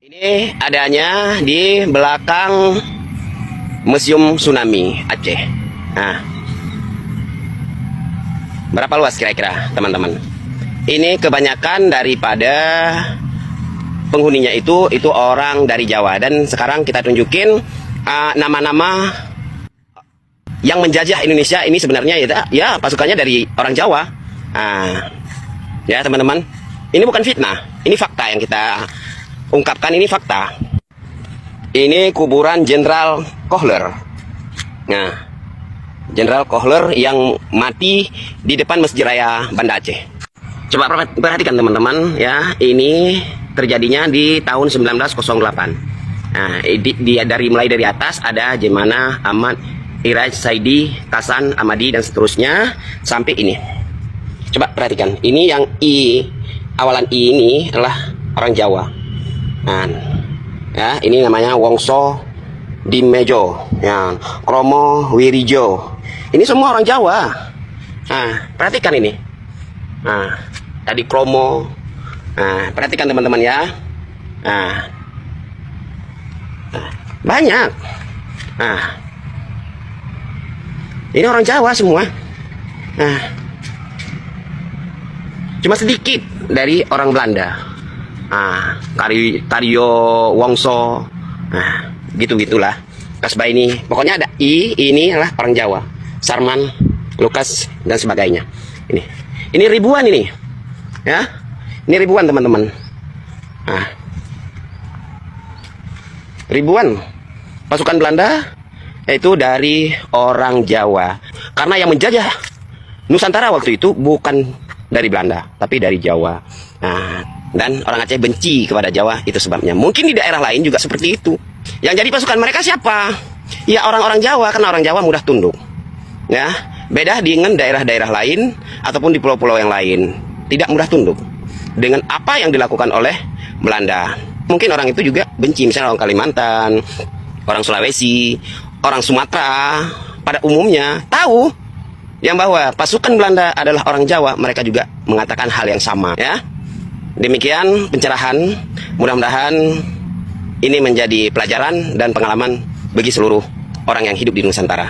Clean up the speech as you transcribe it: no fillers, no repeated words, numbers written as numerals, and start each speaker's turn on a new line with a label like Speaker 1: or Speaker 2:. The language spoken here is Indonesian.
Speaker 1: Ini adanya di belakang Museum Tsunami Aceh. Nah, berapa luas kira-kira teman-teman? Ini kebanyakan daripada penghuninya itu orang dari Jawa. Dan sekarang kita tunjukin nama-nama yang menjajah Indonesia ini sebenarnya ya pasukannya dari orang Jawa. Ya teman-teman, ini bukan fitnah, ini fakta yang kita ungkapkan, ini fakta. Ini kuburan Jenderal Kohler. Nah, Jenderal Kohler yang mati di depan Masjid Raya Banda Aceh. Coba perhatikan teman-teman ya, ini terjadinya di tahun 1908. Nah, mulai dari atas ada Jemana, Ahmad, Iraj, Saidi, Kasan, Amadi dan seterusnya sampai ini. Coba perhatikan, ini yang I, awalan I ini adalah orang Jawa. Nah, ya ini namanya Wongso Dimejo, ya, Kromo Wirijo. Ini semua orang Jawa. Nah, perhatikan ini. Nah, tadi Kromo. Nah, perhatikan teman-teman ya. Nah, banyak. Nah, ini orang Jawa semua. Nah, cuma sedikit dari orang Belanda. Karyo Wongso, gitulah. Kasbah ini, pokoknya ada I, ini adalah orang Jawa. Sarman, Lukas dan sebagainya. Ini ribuan ini, ya. Ini ribuan teman-teman. Ribuan pasukan Belanda itu dari orang Jawa. Karena yang menjajah Nusantara waktu itu bukan dari Belanda, tapi dari Jawa. Dan orang Aceh benci kepada Jawa, itu sebabnya. Mungkin di daerah lain juga seperti itu. Yang jadi pasukan mereka siapa? Ya orang-orang Jawa, karena orang Jawa mudah tunduk. Ya, beda dengan daerah-daerah lain ataupun di pulau-pulau yang lain, tidak mudah tunduk dengan apa yang dilakukan oleh Belanda. Mungkin orang itu juga benci, misalnya orang Kalimantan, orang Sulawesi, orang Sumatera, pada umumnya tahu yang bahwa pasukan Belanda adalah orang Jawa, mereka juga mengatakan hal yang sama, ya. Demikian pencerahan, mudah-mudahan ini menjadi pelajaran dan pengalaman bagi seluruh orang yang hidup di Nusantara.